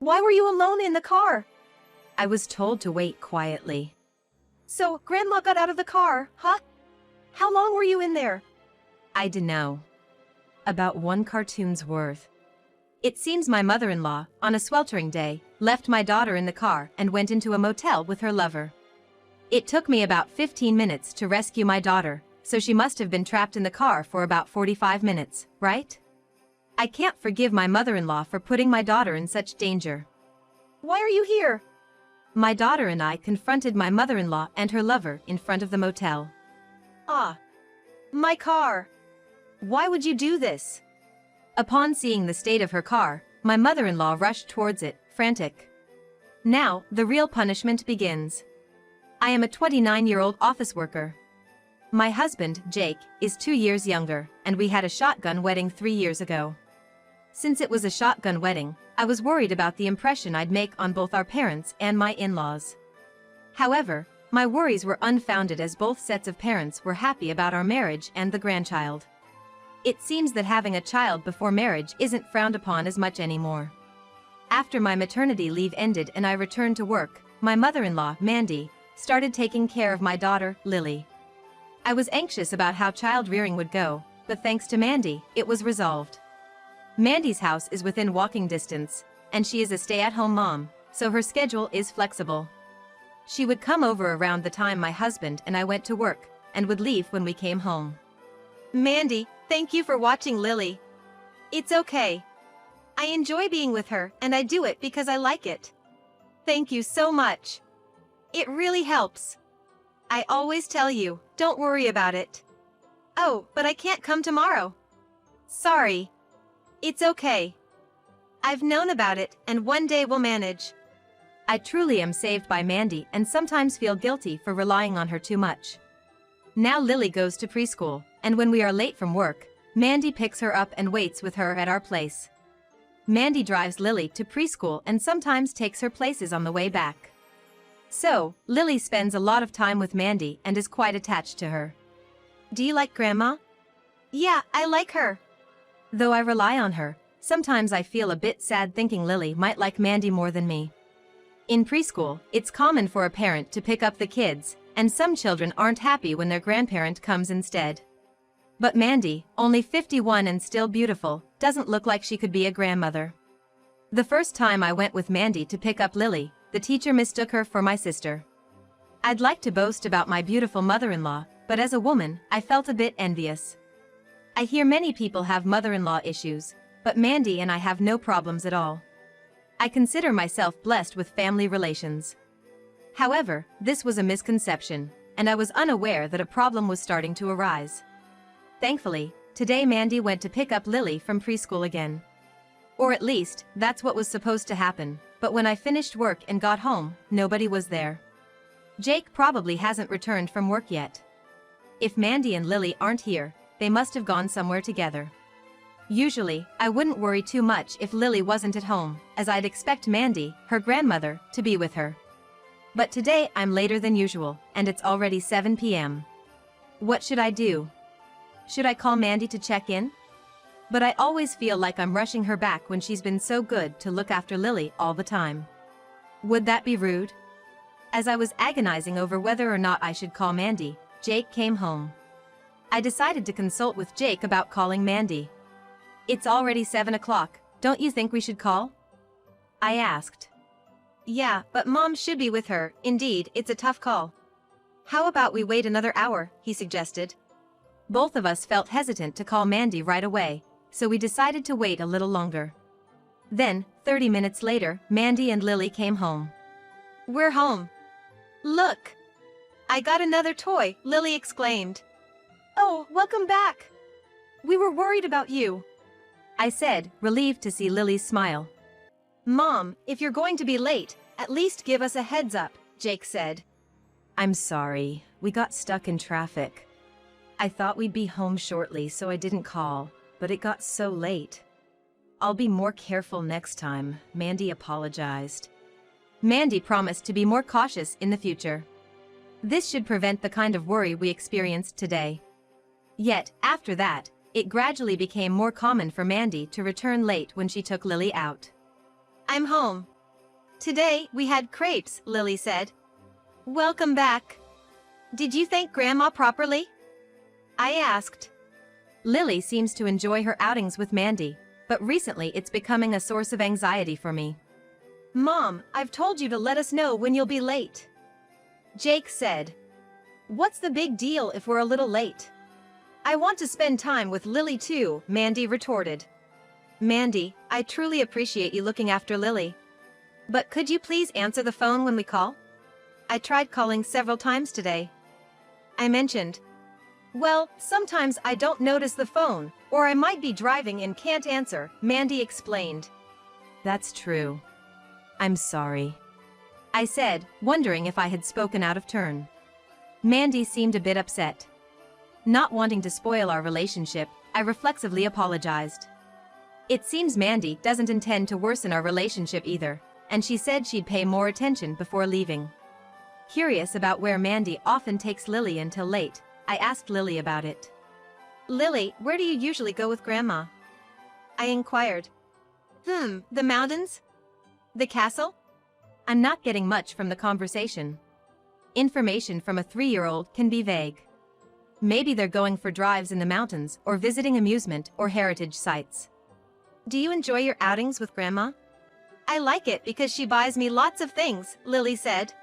Why were you alone in the car? I was told to wait quietly. So, Grandma got out of the car, huh? How long were you in there? I dunno. About one cartoon's worth. It seems my mother-in-law, on a sweltering day, left my daughter in the car and went into a motel with her lover. It took me about 15 minutes to rescue my daughter, so she must have been trapped in the car for about 45 minutes, right? I can't forgive my mother-in-law for putting my daughter in such danger. Why are you here? My daughter and I confronted my mother-in-law and her lover in front of the motel. Ah. My car. Why would you do this? Upon seeing the state of her car, my mother-in-law rushed towards it, frantic. Now, the real punishment begins. I am a 29-year-old office worker. My husband, Jake, is 2 years younger, and we had a shotgun wedding 3 years ago. Since it was a shotgun wedding, I was worried about the impression I'd make on both our parents and my in-laws. However, my worries were unfounded as both sets of parents were happy about our marriage and the grandchild. It seems that having a child before marriage isn't frowned upon as much anymore. After my maternity leave ended and I returned to work, my mother-in-law, Mandy, started taking care of my daughter, Lily. I was anxious about how child rearing would go, but thanks to Mandy, it was resolved. Mandy's house is within walking distance, and she is a stay-at-home mom, so her schedule is flexible. She would come over around the time my husband and I went to work, and would leave when we came home. Mandy, thank you for watching Lily. It's okay. I enjoy being with her, and I do it because I like it. Thank you so much. It really helps. I always tell you, don't worry about it. Oh, but I can't come tomorrow. Sorry. It's okay. I've known about it, and one day we'll manage. I truly am saved by Mandy and sometimes feel guilty for relying on her too much. Now Lily goes to preschool, and when we are late from work, Mandy picks her up and waits with her at our place. Mandy drives Lily to preschool and sometimes takes her places on the way back. So, Lily spends a lot of time with Mandy and is quite attached to her. Do you like Grandma? Yeah, I like her. Though I rely on her, sometimes I feel a bit sad thinking Lily might like Mandy more than me. In preschool, it's common for a parent to pick up the kids, and some children aren't happy when their grandparent comes instead. But Mandy, only 51 and still beautiful, doesn't look like she could be a grandmother. The first time I went with Mandy to pick up Lily, the teacher mistook her for my sister. I'd like to boast about my beautiful mother-in-law, but as a woman, I felt a bit envious. I hear many people have mother-in-law issues, but Mandy and I have no problems at all. I consider myself blessed with family relations. However, this was a misconception, and I was unaware that a problem was starting to arise. Thankfully, today Mandy went to pick up Lily from preschool again. Or at least, that's what was supposed to happen, but when I finished work and got home, nobody was there. Jake probably hasn't returned from work yet. If Mandy and Lily aren't here, they must have gone somewhere together. Usually, I wouldn't worry too much if Lily wasn't at home, as I'd expect Mandy, her grandmother, to be with her. But today I'm later than usual, and it's already 7 p.m. What should I do? Should I call Mandy to check in? But I always feel like I'm rushing her back when she's been so good to look after Lily all the time. Would that be rude? As I was agonizing over whether or not I should call Mandy, Jake came home. I decided to consult with Jake about calling Mandy. It's already 7 o'clock, don't you think we should call? I asked. Yeah, but Mom should be with her. Indeed, it's a tough call. How about we wait another hour, he suggested. Both of us felt hesitant to call Mandy right away, so we decided to wait a little longer. Then, 30 minutes later, Mandy and Lily came home. We're home. Look! I got another toy, Lily exclaimed. Oh, welcome back! We were worried about you, I said, relieved to see Lily's smile. Mom, if you're going to be late, at least give us a heads up, Jake said. I'm sorry, we got stuck in traffic. I thought we'd be home shortly, so I didn't call, but it got so late. I'll be more careful next time, Mandy apologized. Mandy promised to be more cautious in the future. This should prevent the kind of worry we experienced today. Yet, after that, it gradually became more common for Mandy to return late when she took Lily out. I'm home, Today, we had crepes, Lily said. Welcome back. Did you thank Grandma properly? I asked. Lily seems to enjoy her outings with Mandy, but recently it's becoming a source of anxiety for me. Mom, I've told you to let us know when you'll be late. Jake said. What's the big deal if we're a little late? I want to spend time with Lily too, Mandy retorted. Mandy, I truly appreciate you looking after Lily. But could you please answer the phone when we call? I tried calling several times today. I mentioned. Well, sometimes I don't notice the phone, or I might be driving and can't answer, Mandy explained. That's true. I'm sorry, I said, wondering if I had spoken out of turn. Mandy seemed a bit upset. Not wanting to spoil our relationship, I reflexively apologized. It seems Mandy doesn't intend to worsen our relationship either, and she said she'd pay more attention before leaving. Curious about where Mandy often takes Lily until late, I asked Lily about it. Lily, where do you usually go with Grandma? I inquired. The mountains? The castle? I'm not getting much from the conversation. Information from a 3-year-old can be vague. Maybe they're going for drives in the mountains or visiting amusement or heritage sites. Do you enjoy your outings with Grandma? I like it because she buys me lots of things, Lily said.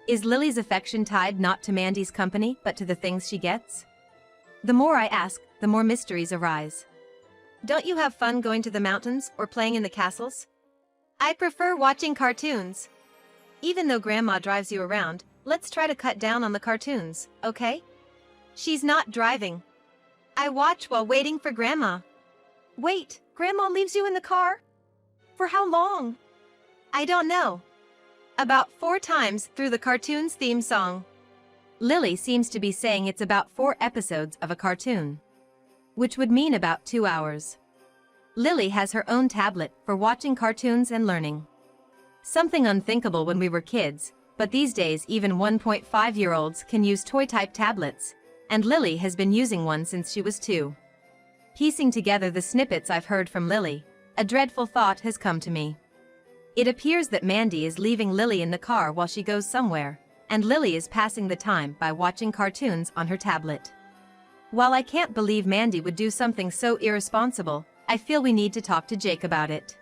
Is Lily's affection tied not to Mandy's company but to the things she gets? The more I ask, the more mysteries arise. Don't you have fun going to the mountains or playing in the castles? I prefer watching cartoons. Even though Grandma drives you around, let's try to cut down on the cartoons, okay? She's not driving. I watch while waiting for Grandma. Wait, Grandma leaves you in the car? For how long? I don't know. About 4 times through the cartoon's theme song. Lily seems to be saying it's about 4 episodes of a cartoon, which would mean about 2 hours. Lily has her own tablet for watching cartoons and learning. Something unthinkable when we were kids, but these days even 1.5-year-olds can use toy-type tablets, and Lily has been using one since she was 2. Piecing together the snippets I've heard from Lily, a dreadful thought has come to me. It appears that Mandy is leaving Lily in the car while she goes somewhere, and Lily is passing the time by watching cartoons on her tablet. While I can't believe Mandy would do something so irresponsible, I feel we need to talk to Jake about it.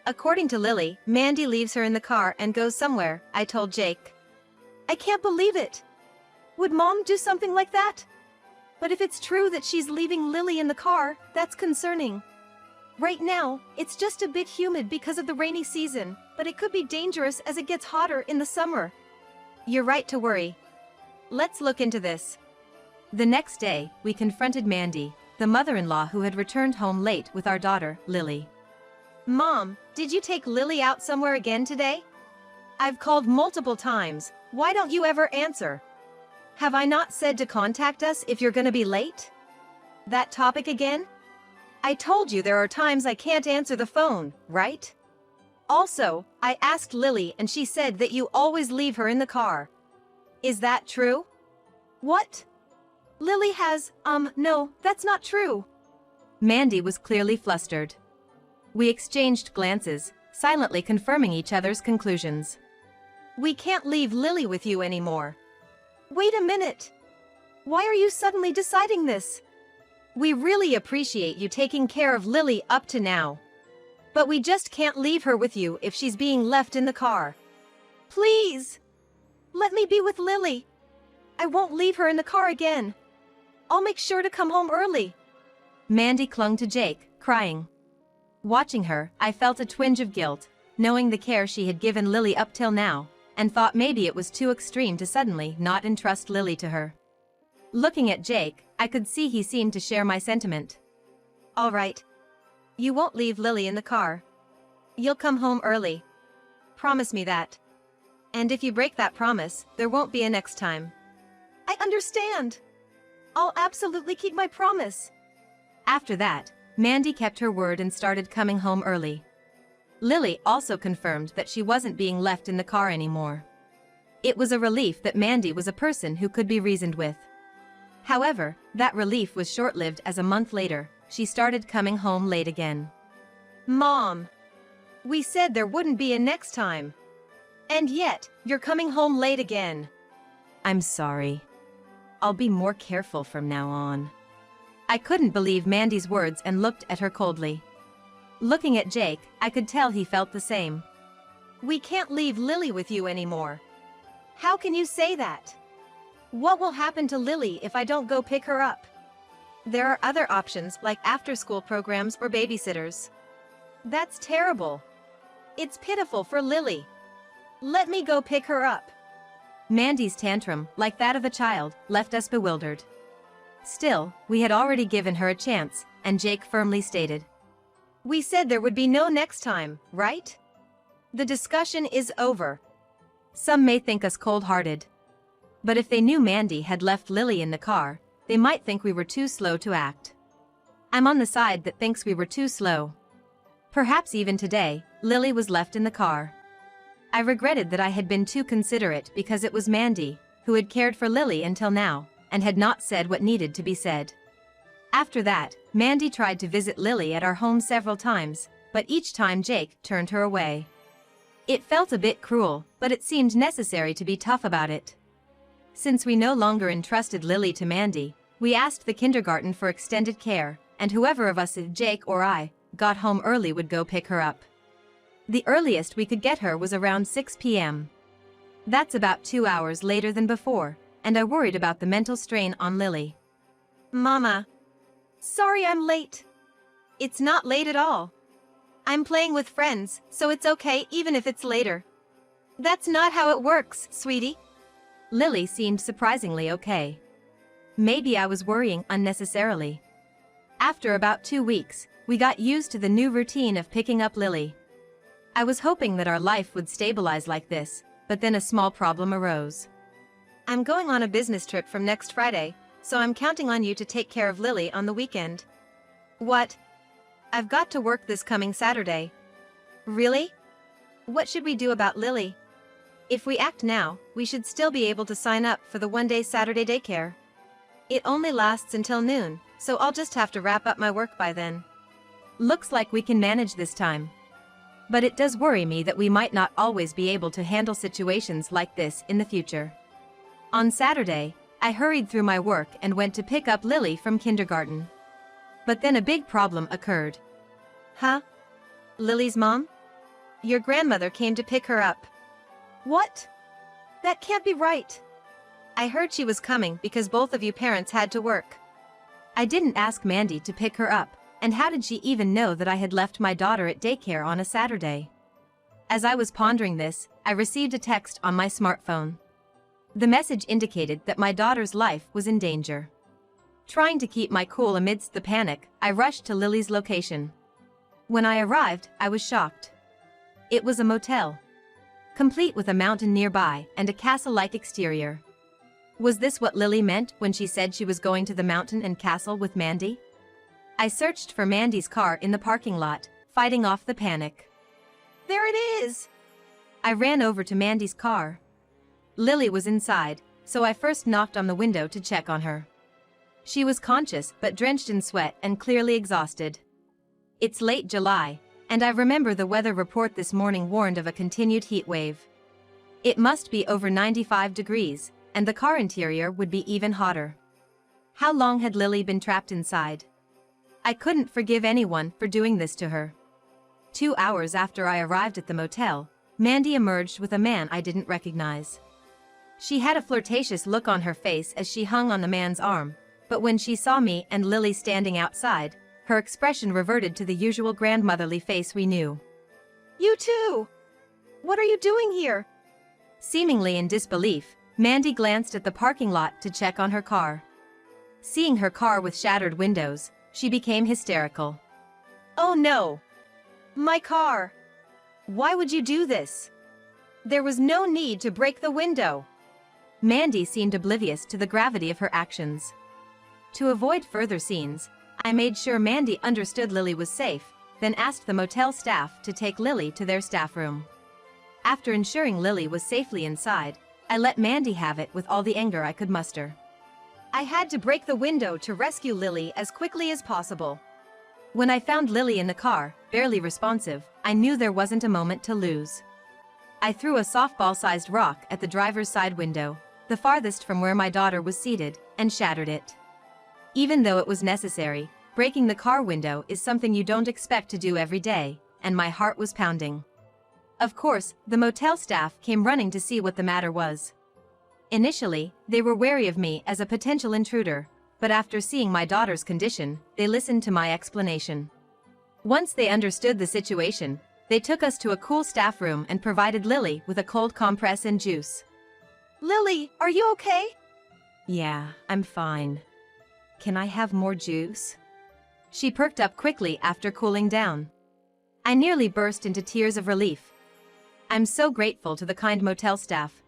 According to Lily, Mandy leaves her in the car and goes somewhere, I told Jake. I can't believe it. Would Mom do something like that? But if it's true that she's leaving Lily in the car, that's concerning. Right now, it's just a bit humid because of the rainy season, but it could be dangerous as it gets hotter in the summer. You're right to worry. Let's look into this. The next day, we confronted Mandy, the mother-in-law who had returned home late with our daughter, Lily. Mom, did you take Lily out somewhere again today? I've called multiple times. Why don't you ever answer? Have I not said to contact us if you're gonna be late? That topic again? I told you there are times I can't answer the phone, right? Also, I asked Lily and she said that you always leave her in the car. Is that true? What? Lily has, no, that's not true. Mandy was clearly flustered. We exchanged glances, silently confirming each other's conclusions. We can't leave Lily with you anymore. Wait a minute. Why are you suddenly deciding this? We really appreciate you taking care of Lily up to now. But we just can't leave her with you if she's being left in the car. Please! Let me be with Lily. I won't leave her in the car again. I'll make sure to come home early. Mandy clung to Jake, crying. Watching her, I felt a twinge of guilt, knowing the care she had given Lily up till now, and thought maybe it was too extreme to suddenly not entrust Lily to her. Looking at Jake, I could see he seemed to share my sentiment. All right. You won't leave Lily in the car. You'll come home early. Promise me that. And if you break that promise, there won't be a next time. I understand. I'll absolutely keep my promise. After that, Mandy kept her word and started coming home early. Lily also confirmed that she wasn't being left in the car anymore. It was a relief that Mandy was a person who could be reasoned with. However, that relief was short-lived as a month later, she started coming home late again. Mom! We said there wouldn't be a next time. And yet, you're coming home late again. I'm sorry. I'll be more careful from now on. I couldn't believe Mandy's words and looked at her coldly. Looking at Jake, I could tell he felt the same. We can't leave Lily with you anymore. How can you say that? What will happen to Lily if I don't go pick her up? There are other options like after-school programs or babysitters. That's terrible. It's pitiful for Lily. Let me go pick her up. Mandy's tantrum, like that of a child, left us bewildered. Still, we had already given her a chance, and Jake firmly stated. We said there would be no next time, right? The discussion is over. Some may think us cold-hearted. But if they knew Mandy had left Lily in the car, they might think we were too slow to act. I'm on the side that thinks we were too slow. Perhaps even today, Lily was left in the car. I regretted that I had been too considerate because it was Mandy who had cared for Lily until now, and had not said what needed to be said. After that, Mandy tried to visit Lily at our home several times, but each time Jake turned her away. It felt a bit cruel, but it seemed necessary to be tough about it. Since we no longer entrusted Lily to Mandy, we asked the kindergarten for extended care, and whoever of us, Jake or I, got home early would go pick her up. The earliest we could get her was around 6 p.m. That's about 2 hours later than before, and I worried about the mental strain on Lily. Mama. Sorry I'm late. It's not late at all. I'm playing with friends, so it's okay even if it's later. That's not how it works, sweetie. Lily seemed surprisingly okay. Maybe I was worrying unnecessarily. After about 2 weeks, we got used to the new routine of picking up Lily. I was hoping that our life would stabilize like this, but then a small problem arose. I'm going on a business trip from next Friday, so I'm counting on you to take care of Lily on the weekend. What? I've got to work this coming Saturday. Really? What should we do about Lily? If we act now, we should still be able to sign up for the one-day Saturday daycare. It only lasts until noon, so I'll just have to wrap up my work by then. Looks like we can manage this time. But it does worry me that we might not always be able to handle situations like this in the future. On Saturday, I hurried through my work and went to pick up Lily from kindergarten. But then a big problem occurred. Huh? Lily's mom? Your grandmother came to pick her up. What? That can't be right. I heard she was coming because both of you parents had to work. I didn't ask Mandy to pick her up, and how did she even know that I had left my daughter at daycare on a Saturday? As I was pondering this, I received a text on my smartphone. The message indicated that my daughter's life was in danger. Trying to keep my cool amidst the panic, I rushed to Lily's location. When I arrived, I was shocked. It was a motel, complete with a mountain nearby and a castle-like exterior. Was this what Lily meant when she said she was going to the mountain and castle with Mandy? I searched for Mandy's car in the parking lot, fighting off the panic. There it is! I ran over to Mandy's car. Lily was inside, so I first knocked on the window to check on her. She was conscious but drenched in sweat and clearly exhausted. It's late July, and I remember the weather report this morning warned of a continued heat wave. It must be over 95 degrees, and the car interior would be even hotter. How long had Lily been trapped inside? I couldn't forgive anyone for doing this to her. 2 hours after I arrived at the motel, Mandy emerged with a man I didn't recognize. She had a flirtatious look on her face as she hung on the man's arm, but when she saw me and Lily standing outside, her expression reverted to the usual grandmotherly face we knew. You too! What are you doing here? Seemingly in disbelief, Mandy glanced at the parking lot to check on her car. Seeing her car with shattered windows, she became hysterical. Oh no! My car! Why would you do this? There was no need to break the window. Mandy seemed oblivious to the gravity of her actions. To avoid further scenes, I made sure Mandy understood Lily was safe, then asked the motel staff to take Lily to their staff room. After ensuring Lily was safely inside, I let Mandy have it with all the anger I could muster. I had to break the window to rescue Lily as quickly as possible. When I found Lily in the car, barely responsive, I knew there wasn't a moment to lose. I threw a softball-sized rock at the driver's side window, the farthest from where my daughter was seated, and shattered it. Even though it was necessary, breaking the car window is something you don't expect to do every day, and my heart was pounding. Of course, the motel staff came running to see what the matter was. Initially, they were wary of me as a potential intruder, but after seeing my daughter's condition, they listened to my explanation. Once they understood the situation, they took us to a cool staff room and provided Lily with a cold compress and juice. Lily, are you okay? Yeah, I'm fine. Can I have more juice? She perked up quickly after cooling down. I nearly burst into tears of relief. I'm so grateful to the kind motel staff.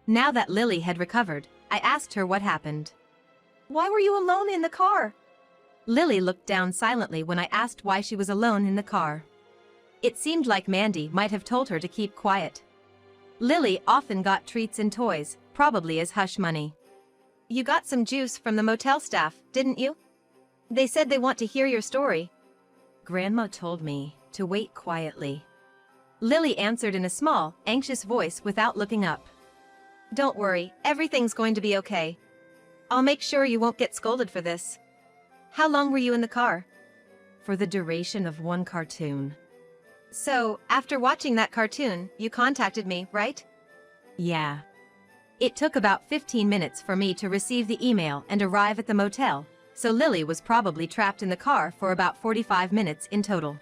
Now that Lily had recovered, I asked her what happened. Why were you alone in the car? Lily looked down silently when I asked why she was alone in the car. It seemed like Mandy might have told her to keep quiet. Lily often got treats and toys, probably as hush money. You got some juice from the motel staff, didn't you? They said they want to hear your story. Grandma told me to wait quietly. Lily answered in a small, anxious voice without looking up. Don't worry, everything's going to be okay. I'll make sure you won't get scolded for this. How long were you in the car? For the duration of one cartoon. So, after watching that cartoon, you contacted me, right? Yeah. It took about 15 minutes for me to receive the email and arrive at the motel, so Lily was probably trapped in the car for about 45 minutes in total.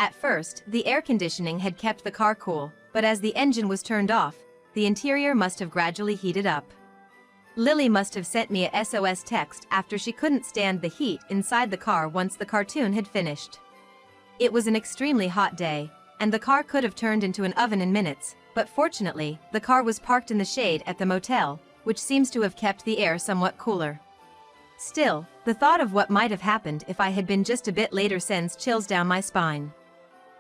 At first, the air conditioning had kept the car cool, but as the engine was turned off, the interior must have gradually heated up. Lily must have sent me a SOS text after she couldn't stand the heat inside the car once the cartoon had finished. It was an extremely hot day, and the car could have turned into an oven in minutes, but fortunately, the car was parked in the shade at the motel, which seems to have kept the air somewhat cooler. Still, the thought of what might have happened if I had been just a bit later sends chills down my spine.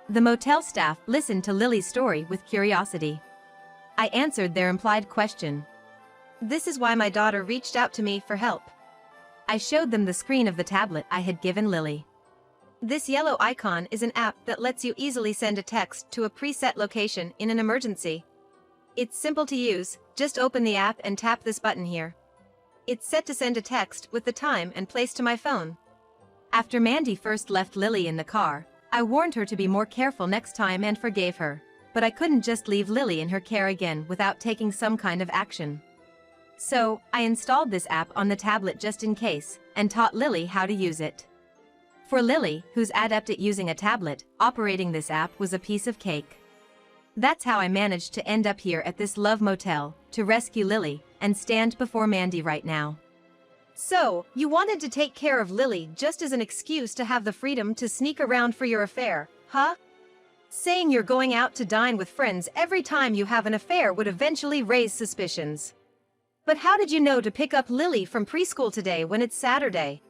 The motel staff listened to Lily's story with curiosity. I answered their implied question. This is why my daughter reached out to me for help. I showed them the screen of the tablet I had given Lily. This yellow icon is an app that lets you easily send a text to a preset location in an emergency. It's simple to use, just open the app and tap this button here. It's set to send a text with the time and place to my phone. After Mandy first left Lily in the car, I warned her to be more careful next time and forgave her, but I couldn't just leave Lily in her care again without taking some kind of action. So, I installed this app on the tablet just in case, and taught Lily how to use it. For Lily, who's adept at using a tablet, operating this app was a piece of cake. That's how I managed to end up here at this love motel, to rescue Lily, and stand before Mandy right now. So, you wanted to take care of Lily just as an excuse to have the freedom to sneak around for your affair, huh? Saying you're going out to dine with friends every time you have an affair would eventually raise suspicions. But how did you know to pick up Lily from preschool today when it's Saturday?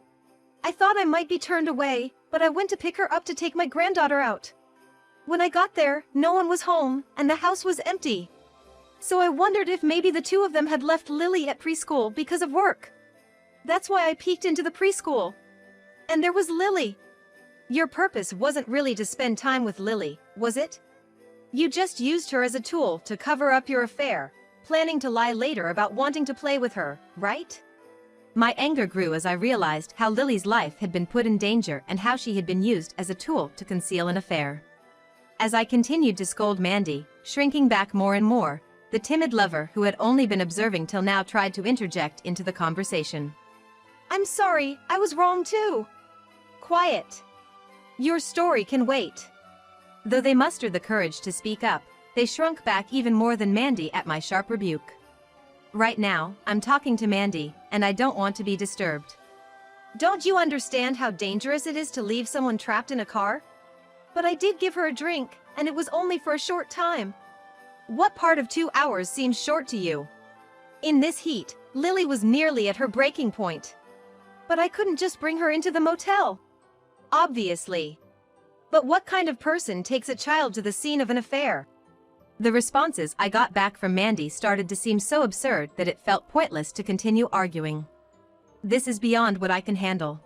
I thought I might be turned away, but I went to pick her up to take my granddaughter out. When I got there, no one was home, and the house was empty. So I wondered if maybe the two of them had left Lily at preschool because of work. That's why I peeked into the preschool. And there was Lily. Your purpose wasn't really to spend time with Lily, was it? You just used her as a tool to cover up your affair, planning to lie later about wanting to play with her, right? My anger grew as I realized how Lily's life had been put in danger and how she had been used as a tool to conceal an affair. As I continued to scold Mandy, shrinking back more and more, the timid lover who had only been observing till now tried to interject into the conversation. I'm sorry, I was wrong too. Quiet. Your story can wait. Though they mustered the courage to speak up, they shrunk back even more than Mandy at my sharp rebuke. Right now, I'm talking to Mandy, and I don't want to be disturbed. Don't you understand how dangerous it is to leave someone trapped in a car? But I did give her a drink, and it was only for a short time. What part of 2 hours seems short to you? In this heat, Lily was nearly at her breaking point. But I couldn't just bring her into the motel. Obviously. But what kind of person takes a child to the scene of an affair? The responses I got back from Mandy started to seem so absurd that it felt pointless to continue arguing. This is beyond what I can handle.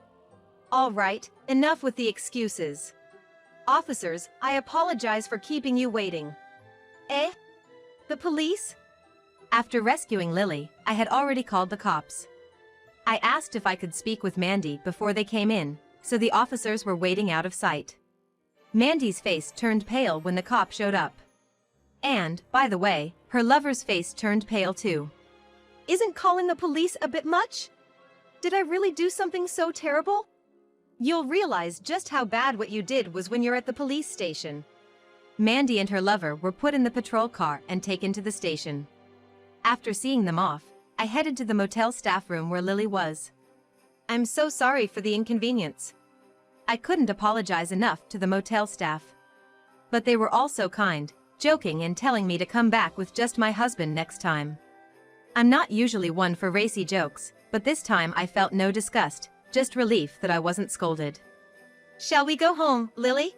All right, enough with the excuses. Officers, I apologize for keeping you waiting. The police? After rescuing Lily, I had already called the cops. I asked if I could speak with Mandy before they came in, so the officers were waiting out of sight. Mandy's face turned pale when the cop showed up. And, by the way, her lover's face turned pale too. Isn't calling the police a bit much? Did I really do something so terrible? You'll realize just how bad what you did was when you're at the police station. Mandy and her lover were put in the patrol car and taken to the station. After seeing them off, I headed to the motel staff room where Lily was. I'm so sorry for the inconvenience. I couldn't apologize enough to the motel staff. But they were all so kind, joking and telling me to come back with just my husband next time. I'm not usually one for racy jokes, but this time I felt no disgust, just relief that I wasn't scolded. Shall we go home, Lily?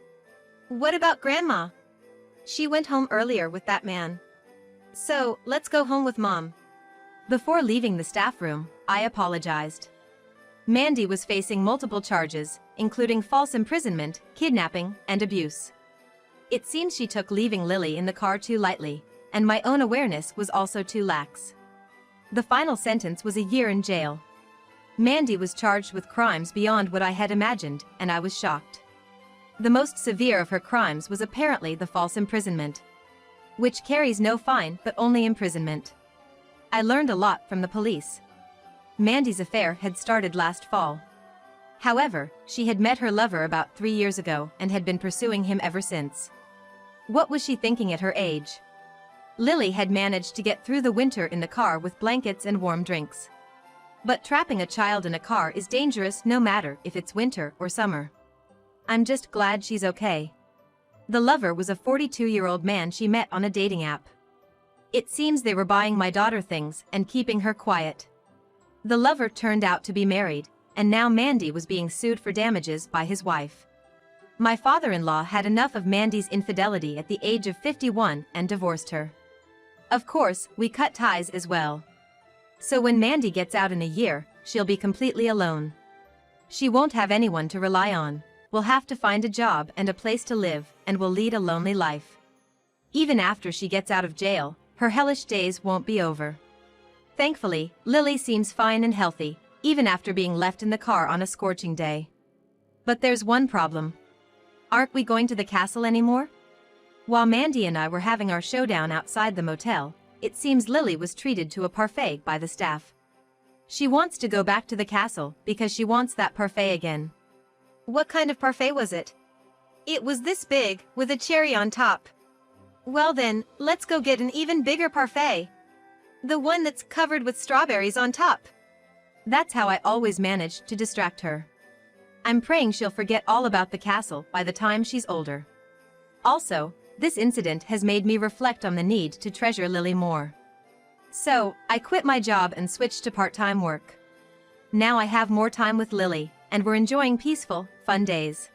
What about Grandma? She went home earlier with that man. So, let's go home with Mom. Before leaving the staff room, I apologized. Mandy was facing multiple charges, including false imprisonment, kidnapping, and abuse. It seems she took leaving Lily in the car too lightly, and my own awareness was also too lax. The final sentence was a year in jail. Mandy was charged with crimes beyond what I had imagined, and I was shocked. The most severe of her crimes was apparently the false imprisonment, which carries no fine but only imprisonment. I learned a lot from the police. Mandy's affair had started last fall. However, she had met her lover about 3 years ago and had been pursuing him ever since. What was she thinking at her age? Lily had managed to get through the winter in the car with blankets and warm drinks. But trapping a child in a car is dangerous no matter if it's winter or summer. I'm just glad she's okay. The lover was a 42-year-old man she met on a dating app. It seems they were buying my daughter things and keeping her quiet. The lover turned out to be married, and now Mandy was being sued for damages by his wife. My father-in-law had enough of Mandy's infidelity at the age of 51 and divorced her. Of course, we cut ties as well. So when Mandy gets out in a year, she'll be completely alone. She won't have anyone to rely on, will have to find a job and a place to live, and will lead a lonely life. Even after she gets out of jail, her hellish days won't be over. Thankfully, Lily seems fine and healthy, even after being left in the car on a scorching day. But there's one problem. Aren't we going to the castle anymore? While Mandy and I were having our showdown outside the motel, it seems Lily was treated to a parfait by the staff. She wants to go back to the castle because she wants that parfait again. What kind of parfait was it? It was this big, with a cherry on top. Well then, let's go get an even bigger parfait. The one that's covered with strawberries on top. That's how I always manage to distract her. I'm praying she'll forget all about the castle by the time she's older. Also, this incident has made me reflect on the need to treasure Lily more. So, I quit my job and switched to part-time work. Now I have more time with Lily, and we're enjoying peaceful, fun days.